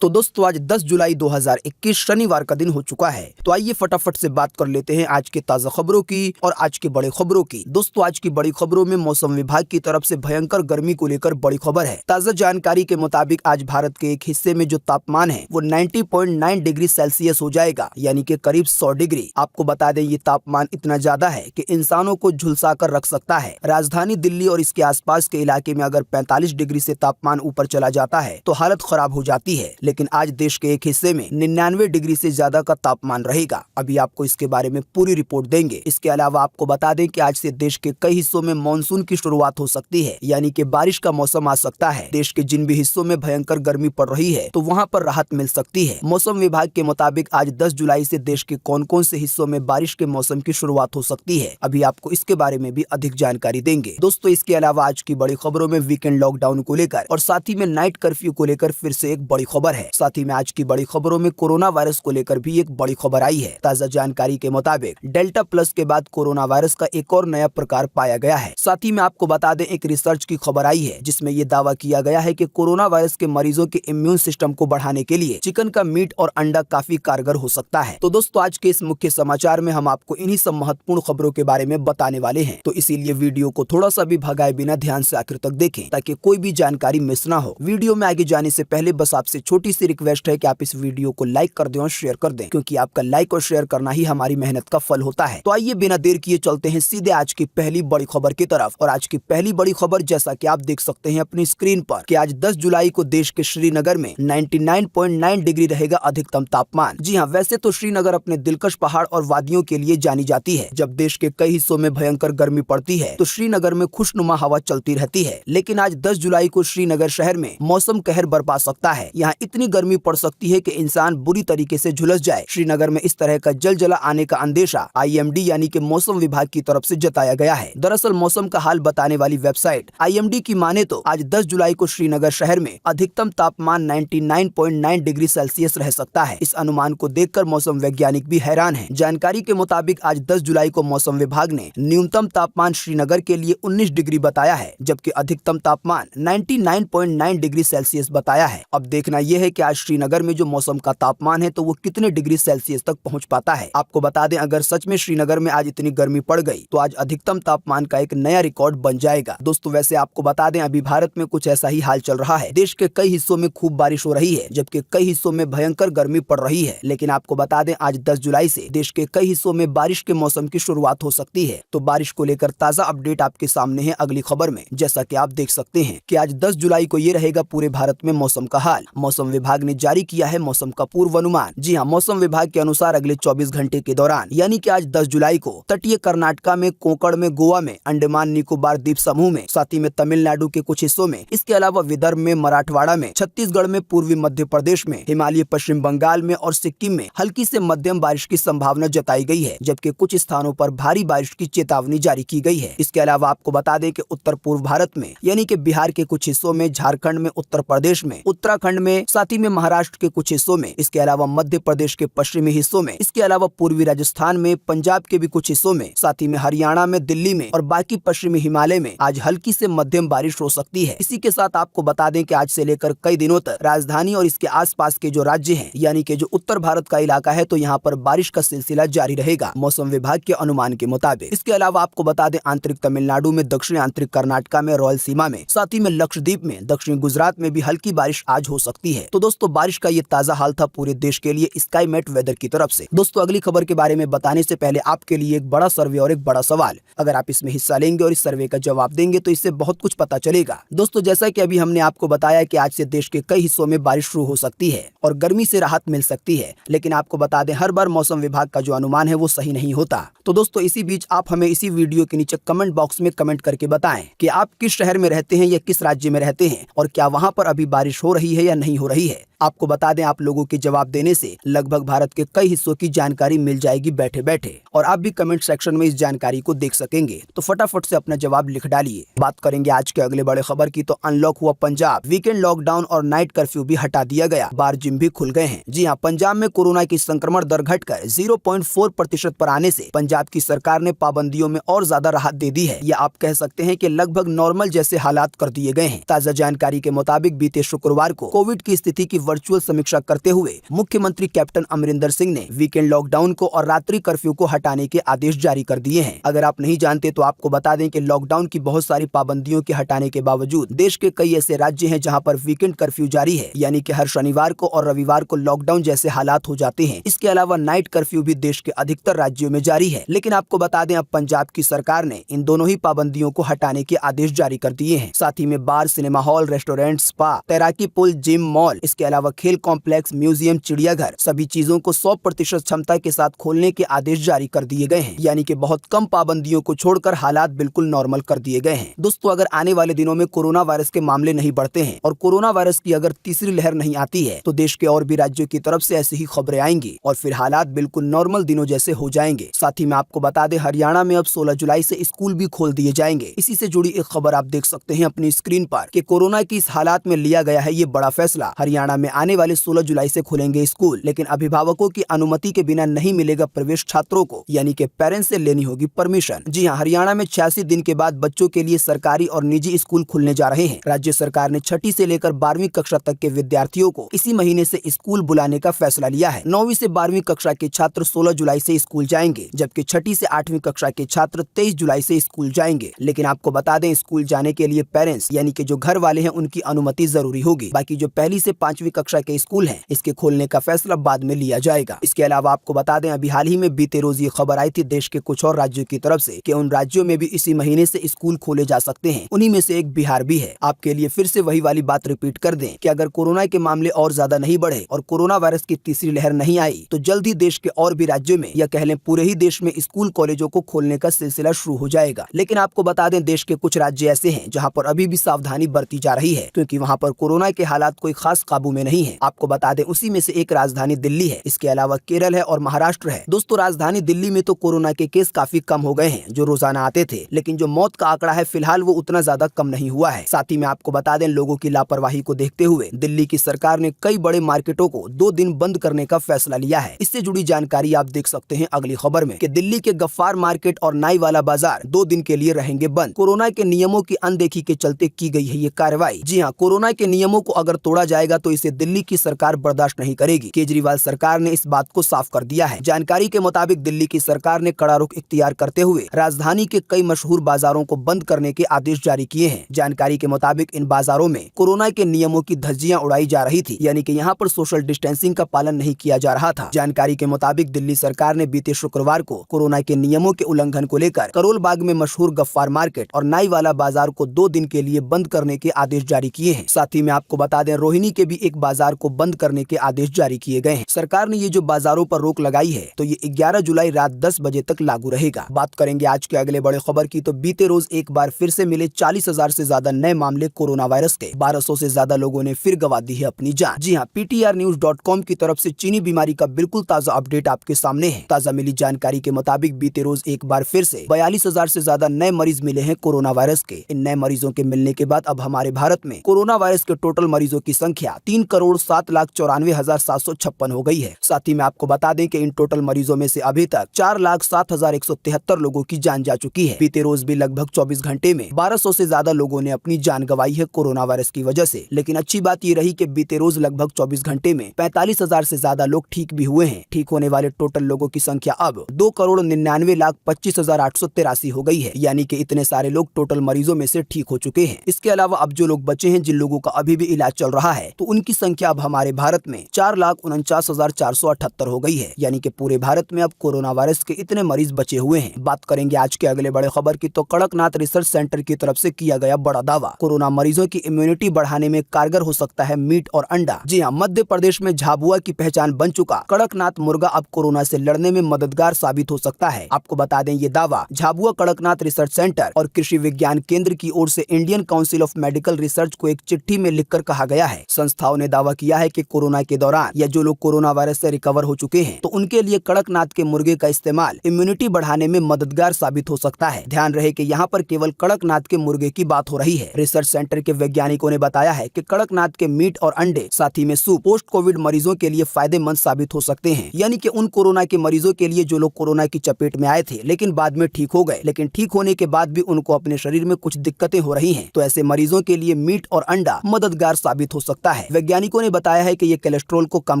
तो दोस्तों आज 10 जुलाई 2021 शनिवार का दिन हो चुका है। तो आइए फटाफट से बात कर लेते हैं आज के ताजा खबरों की और आज के बड़े खबरों की। दोस्तों आज की बड़ी खबरों में मौसम विभाग की तरफ से भयंकर गर्मी को लेकर बड़ी खबर है। ताजा जानकारी के मुताबिक आज भारत के एक हिस्से में जो तापमान है वो 90.9 डिग्री सेल्सियस हो जाएगा, यानी कि करीब 100 डिग्री। आपको बता दें ये तापमान इतना ज्यादा है कि इंसानों को झुलसा कर रख सकता है। राजधानी दिल्ली और इसके आसपास के इलाके में अगर 45 डिग्री से तापमान ऊपर चला जाता है तो हालत खराब हो जाती है। लेकिन आज देश के एक हिस्से में 99 डिग्री से ज्यादा का तापमान रहेगा। अभी आपको इसके बारे में पूरी रिपोर्ट देंगे। इसके अलावा आपको बता दें कि आज से देश के कई हिस्सों में मानसून की शुरुआत हो सकती है, यानी कि बारिश का मौसम आ सकता है। देश के जिन भी हिस्सों में भयंकर गर्मी पड़ रही है तो वहां पर राहत मिल सकती है। मौसम विभाग के मुताबिक आज 10 जुलाई से देश के कौन कौन से हिस्सों में बारिश के मौसम की शुरुआत हो सकती है, अभी आपको इसके बारे में भी अधिक जानकारी देंगे। दोस्तों इसके अलावा आज की बड़ी खबरों में वीकेंड लॉकडाउन को लेकर और साथ ही में नाइट कर्फ्यू को लेकर फिर से एक बड़ी खबर है। साथ ही में आज की बड़ी खबरों में कोरोना वायरस को लेकर भी एक बड़ी खबर आई है। ताजा जानकारी के मुताबिक डेल्टा प्लस के बाद कोरोना वायरस का एक और नया प्रकार पाया गया है। साथ ही में आपको बता दें एक रिसर्च की खबर आई है जिसमें ये दावा किया गया है कि कोरोना वायरस के मरीजों के इम्यून सिस्टम को बढ़ाने के लिए चिकन का मीट और अंडा काफी कारगर हो सकता है। तो दोस्तों आज के इस मुख्य समाचार में हम आपको इन्हीं सब महत्वपूर्ण खबरों के बारे में बताने वाले हैं, तो इसीलिए वीडियो को थोड़ा सा भी भगाए बिना ध्यान से आखिर तक देखें ताकि कोई भी जानकारी मिस ना हो। वीडियो में आगे जाने से पहले बस आपसे छोटी सी रिक्वेस्ट है कि आप इस वीडियो को लाइक कर दें और शेयर कर दें, क्योंकि आपका लाइक और शेयर करना ही हमारी मेहनत का फल होता है। तो आइए बिना देर किए चलते हैं सीधे आज की पहली बड़ी खबर की तरफ। और आज की पहली बड़ी खबर जैसा कि आप देख सकते हैं अपनी स्क्रीन पर कि आज 10 जुलाई को देश के श्रीनगर में 99.9 डिग्री रहेगा अधिकतम तापमान। जी हाँ, वैसे तो श्रीनगर अपने दिलकश पहाड़ और वादियों के लिए जानी जाती है। जब देश के कई हिस्सों में भयंकर गर्मी पड़ती है तो श्रीनगर में खुशनुमा हवा चलती रहती है। लेकिन आज 10 जुलाई को श्रीनगर शहर में मौसम कहर बरपा सकता है। यहाँ इतनी गर्मी पड़ सकती है कि इंसान बुरी तरीके से झुलस जाए। श्रीनगर में इस तरह का जलजला आने का अंदेशा IMD यानी कि मौसम विभाग की तरफ से जताया गया है। दरअसल मौसम का हाल बताने वाली वेबसाइट IMD की माने तो आज 10 जुलाई को श्रीनगर शहर में अधिकतम तापमान 99.9 डिग्री सेल्सियस रह सकता है। इस अनुमान को देखकर मौसम वैज्ञानिक भी हैरान हैं। जानकारी के मुताबिक आज 10 जुलाई को मौसम विभाग ने न्यूनतम तापमान श्रीनगर के लिए 19 डिग्री बताया है, जबकि अधिकतम तापमान 99.9 डिग्री सेल्सियस बताया है। अब देखना यह है कि आज श्रीनगर में जो मौसम का तापमान है तो वो कितने डिग्री सेल्सियस तक पहुंच पाता है। आपको बता दें अगर सच में श्रीनगर में आज इतनी गर्मी पड़ गई तो आज अधिकतम तापमान का एक नया रिकॉर्ड बन जाएगा। दोस्तों वैसे आपको बता दें अभी भारत में कुछ ऐसा ही हाल चल रहा है। देश के कई हिस्सों में खूब बारिश हो रही है, जबकि कई हिस्सों में भयंकर गर्मी पड़ रही है। लेकिन आपको बता दें आज 10 जुलाई से देश के कई हिस्सों में बारिश के मौसम की शुरुआत हो सकती है। तो बारिश को लेकर ताजा अपडेट आपके सामने है अगली खबर में। जैसा कि आप देख सकते हैं कि आज 10 जुलाई को ये रहेगा पूरे भारत में मौसम का हाल। मौसम विभाग ने जारी किया है मौसम का पूर्वानुमान। जी हाँ, मौसम विभाग के अनुसार अगले 24 घंटे के दौरान यानी कि आज 10 जुलाई को तटीय कर्नाटका में, कोंकण में, गोवा में, अंडमान निकोबार द्वीप समूह में, साथ ही में तमिलनाडु के कुछ हिस्सों में, इसके अलावा विदर्भ में, मराठवाड़ा में, छत्तीसगढ़ में, पूर्वी मध्य प्रदेश में, हिमालय पश्चिम बंगाल में और सिक्किम में हल्की से मध्यम बारिश की संभावना जताई गई है, जबकि कुछ स्थानों पर भारी बारिश की चेतावनी जारी की गई है। इसके अलावा आपको बता दें कि उत्तर पूर्व भारत में यानी कि बिहार के कुछ हिस्सों में, झारखंड में, उत्तर प्रदेश में, उत्तराखंड में, साथ ही में महाराष्ट्र के कुछ हिस्सों में, इसके अलावा मध्य प्रदेश के पश्चिमी हिस्सों में, इसके अलावा पूर्वी राजस्थान में, पंजाब के भी कुछ हिस्सों में, साथ ही में हरियाणा में, दिल्ली में और बाकी पश्चिमी हिमालय में आज हल्की से मध्यम बारिश हो सकती है। इसी के साथ आपको बता दें कि आज से लेकर कई दिनों तक राजधानी और इसके आसपास के जो राज्य हैं यानी कि जो उत्तर भारत का इलाका है तो यहाँ पर बारिश का सिलसिला जारी रहेगा मौसम विभाग के अनुमान के मुताबिक। इसके अलावा आपको बता दें आंतरिक तमिलनाडु में, दक्षिणी आंतरिक कर्नाटका में, रॉयल सीमा में, साथ ही में लक्षद्वीप में, दक्षिणी गुजरात में भी हल्की बारिश आज हो सकती है। तो दोस्तों बारिश का ये ताजा हाल था पूरे देश के लिए स्काईमेट वेदर की तरफ से। दोस्तों अगली खबर के बारे में बताने से पहले आपके लिए एक बड़ा सर्वे और एक बड़ा सवाल। अगर आप इसमें हिस्सा लेंगे और इस सर्वे का जवाब देंगे तो इससे बहुत कुछ पता चलेगा। दोस्तों जैसा कि अभी हमने आपको बताया कि आज से देश के कई हिस्सों में बारिश शुरू हो सकती है और गर्मी से राहत मिल सकती है, लेकिन आपको बता दें हर बार मौसम विभाग का जो अनुमान है वो सही नहीं होता। तो दोस्तों इसी बीच आप हमें इसी वीडियो के नीचे कमेंट बॉक्स में कमेंट करके बताएं कि आप किस शहर में रहते हैं या किस राज्य में रहते हैं और क्या वहां पर अभी बारिश हो रही है या नहीं हो रही है। आपको बता दें आप लोगों के जवाब देने से लगभग भारत के कई हिस्सों की जानकारी मिल जाएगी बैठे बैठे, और आप भी कमेंट सेक्शन में इस जानकारी को देख सकेंगे। तो फटाफट से अपना जवाब लिख डालिए। बात करेंगे आज के अगले बड़े खबर की तो अनलॉक हुआ पंजाब, वीकेंड लॉकडाउन और नाइट कर्फ्यू भी हटा दिया गया, बार जिम भी खुल गए हैं। जी हाँ, पंजाब में कोरोना की संक्रमण दर घटकर 0.4% पर आने से पंजाब की सरकार ने पाबंदियों में और ज्यादा राहत दे दी है, या आप कह सकते हैं कि लगभग नॉर्मल जैसे हालात कर दिए गए हैं। ताजा जानकारी के मुताबिक बीते शुक्रवार को कोविड की स्थिति की वर्चुअल समीक्षा करते हुए मुख्यमंत्री कैप्टन अमरिंदर सिंह ने वीकेंड लॉकडाउन को और रात्रि कर्फ्यू को हटाने के आदेश जारी कर दिए हैं। अगर आप नहीं जानते तो आपको बता दें कि लॉकडाउन की बहुत सारी पाबंदियों के हटाने के बावजूद देश के कई ऐसे राज्य हैं जहां पर वीकेंड कर्फ्यू जारी है, यानी कि हर शनिवार को और रविवार को लॉकडाउन जैसे हालात हो जाते हैं। इसके अलावा नाइट कर्फ्यू भी देश के अधिकतर राज्यों में जारी है। लेकिन आपको बता दें अब पंजाब की सरकार ने इन दोनों ही पाबंदियों को हटाने के आदेश जारी कर दिए हैं। साथ ही में बार, सिनेमा हॉल, रेस्टोरेंट, स्पा, तैराकी पुल, जिम, मॉल, इसके अलावा खेल कॉम्प्लेक्स, म्यूजियम, चिड़ियाघर, सभी चीजों को 100% क्षमता के साथ खोलने के आदेश जारी कर दिए गए हैं। यानी कि बहुत कम पाबंदियों को छोड़कर हालात बिल्कुल नॉर्मल कर दिए गए हैं। दोस्तों, अगर आने वाले दिनों में कोरोना वायरस के मामले नहीं बढ़ते हैं और कोरोना वायरस की अगर तीसरी लहर नहीं आती है तो देश के और भी राज्यों की तरफ से ऐसी ही खबरें आएंगी और फिर हालात बिल्कुल नॉर्मल दिनों जैसे हो जाएंगे। साथ ही में आपको बता दें, हरियाणा में अब 16 जुलाई से स्कूल भी खोल दिए जाएंगे। इसी से जुड़ी एक खबर आप देख सकते हैं अपनी स्क्रीन पर कि कोरोना की इस हालात में लिया गया है ये बड़ा फैसला। हरियाणा में आने वाले 16 जुलाई से खुलेंगे स्कूल, लेकिन अभिभावकों की अनुमति के बिना नहीं मिलेगा प्रवेश छात्रों को, यानी कि पेरेंट्स से लेनी होगी परमिशन। जी हाँ, हरियाणा में 86 दिन के बाद बच्चों के लिए सरकारी और निजी स्कूल खुलने जा रहे हैं। राज्य सरकार ने 6ठी से लेकर 12वीं कक्षा तक के विद्यार्थियों को इसी महीने से स्कूल बुलाने का फैसला लिया है। 9वीं से 12वीं कक्षा के छात्र 16 जुलाई से स्कूल जाएंगे, जबकि 6ठी से 8वीं कक्षा के छात्र 23 जुलाई से स्कूल जाएंगे। लेकिन आपको बता दें, स्कूल जाने के लिए पेरेंट्स यानी कि जो घर वाले हैं उनकी अनुमति जरूरी होगी। बाकी जो पहली से 5वीं कक्षा के स्कूल हैं, इसके खोलने का फैसला बाद में लिया जाएगा। इसके अलावा आपको बता दें, अभी हाल ही में बीते रोज ये खबर आई थी देश के कुछ और राज्यों की तरफ से कि उन राज्यों में भी इसी महीने से स्कूल खोले जा सकते हैं। उन्हीं में से एक बिहार भी है। आपके लिए फिर से वही वाली बात रिपीट कर दें कि अगर कोरोना के मामले और ज्यादा नहीं बढ़े और कोरोना वायरस की तीसरी लहर नहीं आई तो जल्द ही देश के और भी राज्यों में या कह लें पूरे ही देश में स्कूल कॉलेजों को खोलने का सिलसिला शुरू हो जाएगा। लेकिन आपको बता दें, देश के कुछ राज्य ऐसे हैं जहां पर अभी भी सावधानी बरती जा रही है, क्योंकि वहां पर कोरोना के हालात कोई खास काबू में नहीं है। आपको बता दें, उसी में से एक राजधानी दिल्ली है। इसके अलावा केरल है और महाराष्ट्र है। दोस्तों, राजधानी दिल्ली में तो कोरोना के केस काफी कम हो गए हैं जो रोजाना आते थे, लेकिन जो मौत का आंकड़ा है फिलहाल वो उतना ज्यादा कम नहीं हुआ है। साथ ही में आपको बता दें, लोगों की लापरवाही को देखते हुए दिल्ली की सरकार ने कई बड़े मार्केटों को 2 दिन बंद करने का फैसला लिया है। इससे जुड़ी जानकारी आप देख सकते हैं अगली खबर में कि दिल्ली के गफ्फार मार्केट और नाई वाला बाजार 2 दिन के लिए रहेंगे बंद। कोरोना के नियमों की अनदेखी के चलते की गई है ये कार्रवाई। जी हाँ, कोरोना के नियमों को अगर तोड़ा जाएगा तो इसे दिल्ली की सरकार बर्दाश्त नहीं करेगी। केजरीवाल सरकार ने इस बात को साफ कर दिया है। जानकारी के मुताबिक दिल्ली की सरकार ने कड़ा रुख इख्तियार करते हुए राजधानी के कई मशहूर बाजारों को बंद करने के आदेश जारी किए हैं। जानकारी के मुताबिक इन बाजारों में कोरोना के नियमों की धज्जियां उड़ाई जा रही थी, यानी कि यहाँ पर सोशल डिस्टेंसिंग का पालन नहीं किया जा रहा था। जानकारी के मुताबिक दिल्ली सरकार ने बीते शुक्रवार को कोरोना के नियमों के उल्लंघन को लेकर करोल बाग में मशहूर गफ्फार मार्केट और नाई वाला बाजार को 2 दिन के लिए बंद करने के आदेश जारी किए हैं। साथ ही में आपको बता दें, रोहिणी के भी एक बाजार को बंद करने के आदेश जारी किए गए हैं। सरकार ने ये जो बाजारों पर रोक लगाई है तो ये 11 जुलाई रात 10 बजे तक लागू रहेगा। बात करेंगे आज के अगले बड़े खबर की, तो बीते रोज एक बार फिर से मिले 40,000 से ज्यादा नए मामले कोरोना वायरस के। 1200 से ज्यादा लोगों ने फिर गंवा दी है अपनी जान। जी हाँ, PTRnews.com की तरफ से चीनी बीमारी का बिल्कुल ताजा अपडेट आपके सामने है। ताजा मिली जानकारी के मुताबिक बीते रोज एक बार फिर से 42,000 से ज्यादा नए मरीज मिले हैं कोरोना वायरस के। इन नए मरीजों के मिलने के बाद अब हमारे भारत में कोरोना वायरस के टोटल मरीजों की संख्या 3,07,94,756 हो गई है। साथ ही में आपको बता दें कि इन टोटल मरीजों में से अभी तक 4,07,173 लोगों की जान जा चुकी है। बीते रोज भी लगभग 24 घंटे में 1200 से ज्यादा लोगों ने अपनी जान गंवाई है कोरोना वायरस की वजह से। लेकिन अच्छी बात ये रही कि बीते रोज लगभग 24 घंटे में 45,000 से ज्यादा लोग ठीक भी हुए हैं। ठीक होने वाले टोटल लोगों की संख्या अब 2,99,25,883 हो गई है, यानी कि इतने सारे लोग टोटल मरीजों में से ठीक हो चुके हैं। इसके अलावा अब जो लोग बचे हैं, जिन लोगों का अभी भी इलाज चल रहा है, तो उनकी संख्या अब हमारे भारत में 4,49,478 हो गई है, यानी कि पूरे भारत में अब कोरोना वायरस के इतने मरीज बचे हुए हैं। बात करेंगे आज के अगले बड़े खबर की, तो कड़कनाथ रिसर्च सेंटर की तरफ से किया गया बड़ा दावा। कोरोना मरीजों की इम्यूनिटी बढ़ाने में कारगर हो सकता है मीट और अंडा। जी हाँ, मध्य प्रदेश में झाबुआ की पहचान बन चुका कड़कनाथ मुर्गा अब कोरोना से लड़ने में मददगार साबित हो सकता है। आपको बता दें, ये दावा झाबुआ कड़कनाथ रिसर्च सेंटर और कृषि विज्ञान केंद्र की ओर से Indian council of medical research को एक चिट्ठी में लिखकर कहा गया है। संस्थाओं ने दावा किया है कि कोरोना के दौरान या जो लोग कोरोना वायरस से रिकवर हो चुके हैं, तो उनके लिए कड़कनाथ के मुर्गे का इस्तेमाल इम्यूनिटी बढ़ाने में मददगार साबित हो सकता है। ध्यान रहे कि यहाँ पर केवल कड़कनाथ के मुर्गे की बात हो रही है। रिसर्च सेंटर के वैज्ञानिकों ने बताया है कि कड़कनाथ के मीट और अंडे, साथ ही में सूप पोस्ट कोविड मरीजों के लिए फायदेमंद साबित हो सकते हैं, यानी कि उन कोरोना के मरीजों के लिए जो लोग कोरोना की चपेट में आए थे लेकिन बाद में ठीक हो गए, लेकिन ठीक होने के बाद भी उनको अपने शरीर में कुछ दिक्कतें हो रही हैं, तो ऐसे मरीजों के लिए मीट और अंडा मददगार साबित हो सकता है। वैज्ञानिक वैज्ञानिकों ने बताया है कि ये कोलेस्ट्रॉल को कम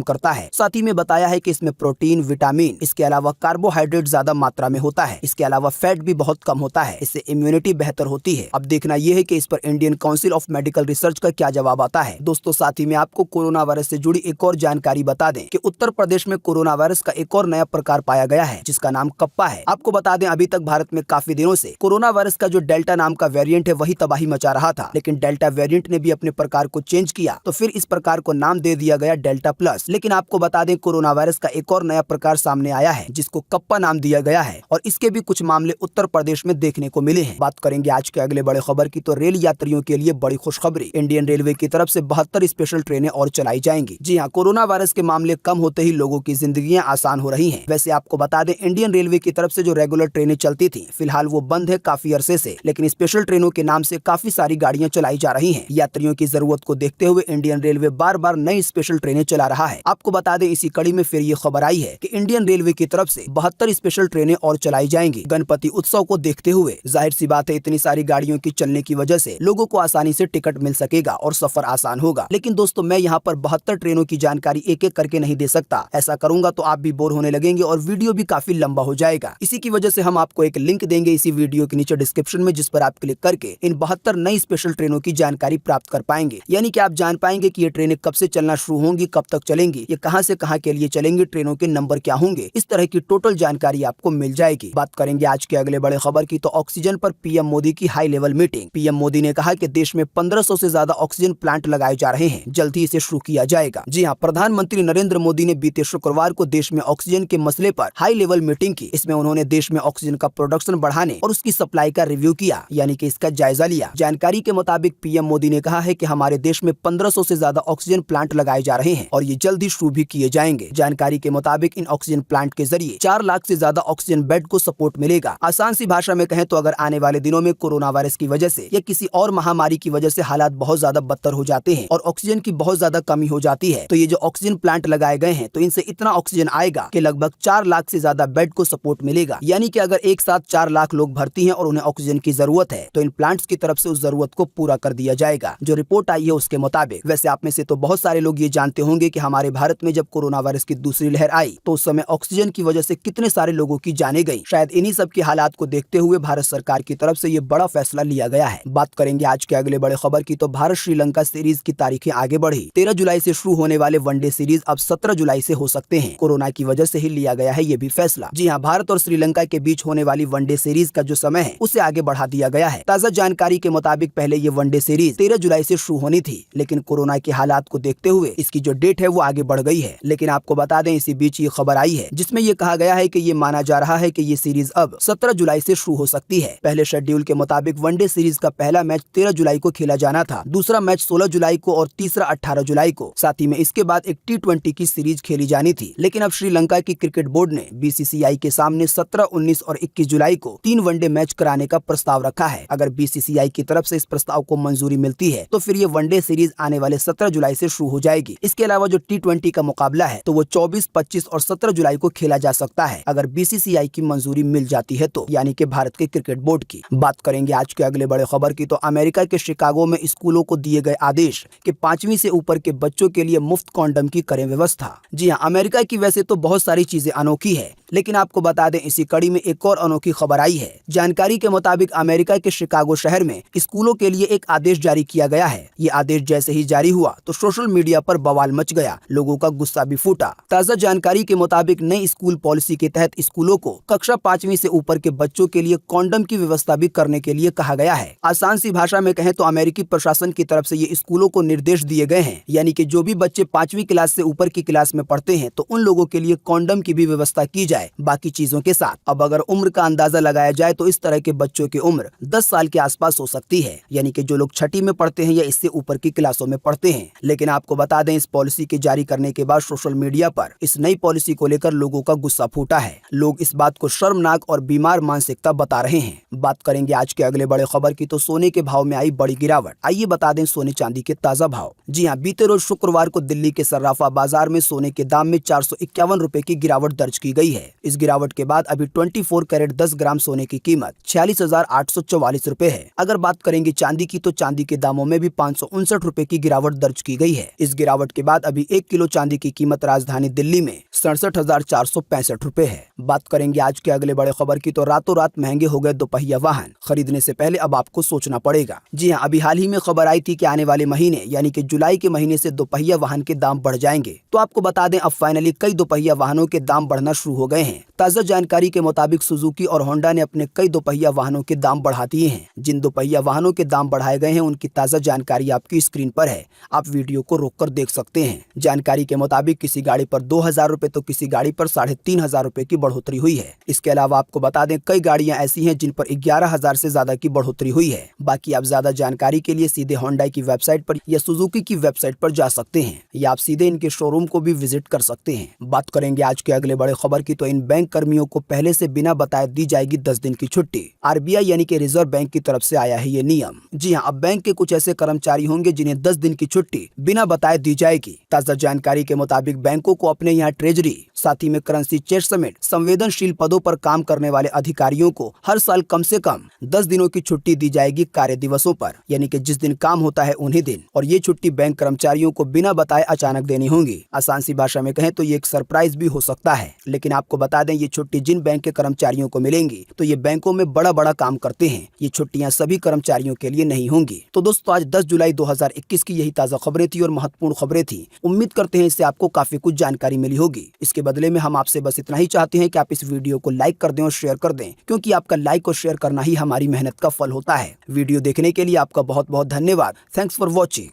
करता है। साथ ही में बताया है कि इसमें प्रोटीन, विटामिन, इसके अलावा कार्बोहाइड्रेट ज्यादा मात्रा में होता है। इसके अलावा फैट भी बहुत कम होता है। इससे इम्यूनिटी बेहतर होती है। अब देखना यह है कि इस पर Indian council of medical research का क्या जवाब आता है। दोस्तों साथ ही में आपको कोरोना वायरस से जुड़ी एक और जानकारी बता दें कि उत्तर प्रदेश में कोरोना वायरस का एक और नया प्रकार पाया गया है, जिसका नाम कप्पा है। आपको बता दें अभी तक भारत में काफी दिनों से कोरोना वायरस का जो डेल्टा नाम का वेरिएंट है वही तबाही मचा रहा था, लेकिन डेल्टा वेरिएंट ने भी अपने प्रकार को चेंज किया तो फिर इस प्रकार को नाम दे दिया गया डेल्टा प्लस। लेकिन आपको बता दें कोरोना वायरस का एक और नया प्रकार सामने आया है जिसको कप्पा नाम दिया गया है और इसके भी कुछ मामले उत्तर प्रदेश में देखने को मिले हैं। बात करेंगे आज के अगले बड़े खबर की तो रेल यात्रियों के लिए बड़ी खुशखबरी। इंडियन रेलवे की तरफ से 72 स्पेशल ट्रेनें और चलाई जाएंगी। जी हाँ, कोरोना वायरस के मामले कम होते ही लोगों की जिंदगियां आसान हो रही हैं। वैसे आपको बता दें इंडियन रेलवे की तरफ से जो रेगुलर ट्रेनें चलती थी फिलहाल वो बंद है काफी अरसे से, लेकिन स्पेशल ट्रेनों के नाम से काफी सारी गाड़ियां चलाई जा रही हैं। यात्रियों की जरूरत को देखते हुए इंडियन रेलवे बार बार नई स्पेशल ट्रेनें चला रहा है। आपको बता दें इसी कड़ी में फिर ये खबर आई है कि इंडियन रेलवे की तरफ से 72 स्पेशल ट्रेनें और चलाई जाएंगी। गणपति उत्सव को देखते हुए जाहिर सी बात है इतनी सारी गाड़ियों की चलने की वजह से लोगों को आसानी से टिकट मिल सकेगा और सफर आसान होगा। लेकिन दोस्तों मैं यहाँ पर 72 ट्रेनों की जानकारी एक एक करके नहीं दे सकता। ऐसा करूंगा तो आप भी बोर होने लगेंगे और वीडियो भी काफी लंबा हो जाएगा। इसी की वजह से हम आपको एक लिंक देंगे इसी वीडियो के नीचे डिस्क्रिप्शन में, जिस पर आप क्लिक करके इन 72 नई स्पेशल ट्रेनों की जानकारी प्राप्त कर पाएंगे। यानी कि आप जान पाएंगे कि ये ट्रेनें कब से चलना शुरू होंगी, कब तक चलेंगी, ये कहां से कहां के लिए चलेंगी, ट्रेनों के नंबर क्या होंगे, इस तरह की टोटल जानकारी आपको मिल जाएगी। बात करेंगे आज के अगले बड़े खबर की तो ऑक्सीजन पर पीएम मोदी की high level meeting. PM Modi ने कहा कि देश में 1500 से ज्यादा ऑक्सीजन प्लांट लगाए जा रहे हैं, जल्द ही इसे शुरू किया जाएगा। जी हाँ, प्रधानमंत्री नरेंद्र मोदी ने बीते शुक्रवार को देश में ऑक्सीजन के मसले पर हाई लेवल मीटिंग की। इसमें उन्होंने देश में ऑक्सीजन का प्रोडक्शन बढ़ाने और उसकी सप्लाई का रिव्यू किया, यानी कि इसका जायजा लिया। जानकारी के मुताबिक पीएम मोदी ने कहा है कि हमारे देश में 1500 से ज्यादा ऑक्सीजन प्लांट लगाए जा रहे हैं और ये जल्द ही शुरू भी किए जाएंगे। जानकारी के मुताबिक इन ऑक्सीजन प्लांट के जरिए 4 लाख से ज्यादा ऑक्सीजन बेड को सपोर्ट मिलेगा। आसान सी भाषा में कहें तो अगर आने वाले दिनों में कोरोना वायरस की वजह से या किसी और महामारी की वजह से हालात बहुत ज्यादा बदतर हो जाते हैं और ऑक्सीजन की बहुत ज्यादा कमी हो जाती है तो ये जो ऑक्सीजन प्लांट लगाए गए हैं तो इनसे इतना ऑक्सीजन आएगा कि लगभग 4 लाख से ज्यादा बेड को सपोर्ट मिलेगा। यानी कि अगर एक साथ 4 लाख लोग भर्ती हैं और उन्हें ऑक्सीजन की जरूरत है तो इन प्लांट्स की तरफ से उस जरूरत को पूरा कर दिया जाएगा। जो रिपोर्ट आई है उसके मुताबिक, वैसे आप में से तो बहुत सारे लोग ये जानते होंगे कि हमारे भारत में जब कोरोना वायरस की दूसरी लहर आई तो उस समय ऑक्सीजन की वजह से कितने सारे लोगों की जानें गई। शायद इन्हीं सब की हालात को देखते हुए भारत सरकार की तरफ से ये बड़ा फैसला लिया गया है। बात करेंगे आज के अगले बड़े खबर की तो भारत श्रीलंका सीरीज की तारीखें आगे बढ़ी। 13 जुलाई से शुरू होने वाले वनडे सीरीज अब 17 जुलाई से हो सकते हैं। कोरोना की वजह से ही लिया गया है ये भी फैसला। जी हाँ, भारत और श्रीलंका के बीच होने वाली वनडे सीरीज का जो समय है उसे आगे बढ़ा दिया गया है। ताजा जानकारी के मुताबिक पहले ये वनडे सीरीज 13 जुलाई से शुरू होनी थी, लेकिन कोरोना के हालात को देखते हुए इसकी जो डेट है वो आगे बढ़ गई है। लेकिन आपको बता दें इसी बीच ये खबर आई है जिसमें ये कहा गया है कि ये माना जा रहा है कि ये सीरीज अब 17 जुलाई से शुरू हो सकती है। पहले शेड्यूल के मुताबिक वनडे सीरीज का पहला मैच 13 जुलाई को खेला जाना था, दूसरा मैच 16 जुलाई को और तीसरा 18 जुलाई को। साथ ही में इसके बाद एक T20 की सीरीज खेली जानी थी, लेकिन अब श्रीलंका की क्रिकेट बोर्ड ने BCCI के सामने 17, 19 और 21 जुलाई को 3 वनडे मैच कराने का प्रस्ताव रखा है। अगर BCCI की तरफ से इस प्रस्ताव को मंजूरी मिलती है तो फिर ये वनडे सीरीज आने वाले 17 जुलाई से शुरू हो जाएगी। इसके अलावा जो T20 का मुकाबला है तो वो 24, 25 और 17 जुलाई को खेला जा सकता है अगर BCCI की मंजूरी मिल जाती है तो, यानी कि भारत के क्रिकेट बोर्ड की। बात करेंगे आज के अगले बड़े खबर की तो अमेरिका के शिकागो में स्कूलों को दिए गए आदेश कि 5वीं से ऊपर के बच्चों के लिए मुफ्त कॉन्डम की करें व्यवस्था। जी हाँ, अमेरिका की वैसे तो बहुत सारी चीजें अनोखी है, लेकिन आपको बता दें इसी कड़ी में एक और अनोखी खबर आई है। जानकारी के मुताबिक अमेरिका के शिकागो शहर में स्कूलों के लिए एक आदेश जारी किया गया है। ये आदेश जैसे ही जारी हुआ तो सोशल मीडिया पर बवाल मच गया, लोगों का गुस्सा भी फूटा। ताजा जानकारी के मुताबिक नई स्कूल पॉलिसी के तहत स्कूलों को कक्षा 5वीं से ऊपर के बच्चों के लिए कॉन्डम की व्यवस्था भी करने के लिए कहा गया है। आसान सी भाषा में कहें तो अमेरिकी प्रशासन की तरफ से ये स्कूलों को निर्देश दिए गए हैं, यानी कि जो भी बच्चे 5वीं क्लास से ऊपर की क्लास में पढ़ते हैं तो उन लोगों के लिए कॉन्डम की भी व्यवस्था की जाए बाकी चीजों के साथ। अब अगर उम्र का अंदाजा लगाया जाए तो इस तरह के बच्चों की उम्र 10 साल के आसपास हो सकती है, यानी कि जो लोग 6ठी में पढ़ते हैं या इससे ऊपर की क्लासों में पढ़ते हैं। लेकिन आपको बता दें इस पॉलिसी के जारी करने के बाद सोशल मीडिया पर इस नई पॉलिसी को लेकर लोगों का गुस्सा फूटा है। लोग इस बात को शर्मनाक और बीमार मानसिकता बता रहे हैं। बात करेंगे आज के अगले बड़े खबर की तो सोने के भाव में आई बड़ी गिरावट। आइए बता दें सोने चांदी के ताजा भाव। जी हाँ, बीते रोज शुक्रवार को दिल्ली के सर्राफा बाजार में सोने के दाम में 451 रुपए की गिरावट दर्ज की गई है। इस गिरावट के बाद अभी 24 कैरेट 10 ग्राम सोने की कीमत 46,844 रुपए है। अगर बात करेंगे चांदी की, तो चांदी के दामों में भी 559 रुपए की गिरावट दर्ज की गई है। इस गिरावट के बाद अभी 1 किलो चांदी की कीमत राजधानी दिल्ली में 67,465 रुपए है। बात करेंगे आज के अगले बड़े खबर की, तो रातों रात महंगे हो गए दोपहिया वाहन। खरीदने से पहले अब आपको सोचना पड़ेगा। जी हाँ, अभी हाल ही में खबर आई थी कि आने वाले महीने यानी कि जुलाई के महीने से दोपहिया वाहन के दाम बढ़ जाएंगे। तो आपको बता दें, अब फाइनली कई दोपहिया वाहनों के दाम बढ़ना शुरू हो गए हैं। ताजा जानकारी के मुताबिक सुजुकी और होंडा ने अपने कई दोपहिया वाहनों के दाम बढ़ा दिए हैं। जिन दोपहिया वाहनों के दाम बढ़ाए गए हैं उनकी ताजा जानकारी आपकी स्क्रीन पर है, आप वीडियो को रोककर देख सकते हैं। जानकारी के मुताबिक किसी गाड़ी पर 2,000 रुपए तो किसी गाड़ी पर 3,500 रुपए की बढ़ोतरी हुई है। इसके अलावा आपको बता दें, कई गाड़ियां ऐसी हैं जिन पर 11,000 से ज्यादा की बढ़ोतरी हुई है। बाकी आप ज्यादा जानकारी के लिए सीधे होंडा की वेबसाइट पर या सुजुकी की वेबसाइट पर जा सकते हैं, या आप सीधे इनके शोरूम को भी विजिट कर सकते हैं। बात करेंगे आज के अगले बड़े खबर की, तो इन बैंक कर्मियों को पहले से बिना बताए दी जाएगी 10 दिन की छुट्टी। आरबीआई यानी कि रिजर्व बैंक की तरफ से आया है ये नियम। जी हाँ, अब बैंक के कुछ ऐसे कर्मचारी होंगे जिन्हें 10 दिन की छुट्टी बिना बताए दी जाएगी। ताजा जानकारी के मुताबिक बैंकों को अपने यहाँ ट्रेजरी, साथ ही में करेंसी चेस्ट समेत संवेदनशील पदों पर काम करने वाले अधिकारियों को हर साल कम से कम 10 दिनों की छुट्टी दी जाएगी कार्य दिवसों पर, यानी कि जिस दिन काम होता है उन्हीं दिन। और ये छुट्टी बैंक कर्मचारियों को बिना बताए अचानक देनी होगी। आसान सी भाषा में कहें तो ये एक सरप्राइज भी हो सकता है। लेकिन आपको बता दें, ये छुट्टी जिन बैंक के कर्मचारियों को मिलेंगी, तो ये बैंकों में बड़ा बड़ा काम करते हैं, ये छुट्टियां सभी कर्मचारियों के लिए नहीं होंगी। तो दोस्तों, आज 10 जुलाई 2021 की यही ताजा खबरें थी और महत्वपूर्ण खबरें थी। उम्मीद करते हैं इससे आपको काफी कुछ जानकारी मिली होगी। इसके बदले में हम आपसे बस इतना ही चाहते हैं कि आप इस वीडियो को लाइक कर दें और शेयर कर दें, क्योंकि आपका लाइक और शेयर करना ही हमारी मेहनत का फल होता है। वीडियो देखने के लिए आपका बहुत बहुत धन्यवाद। Thanks for watching.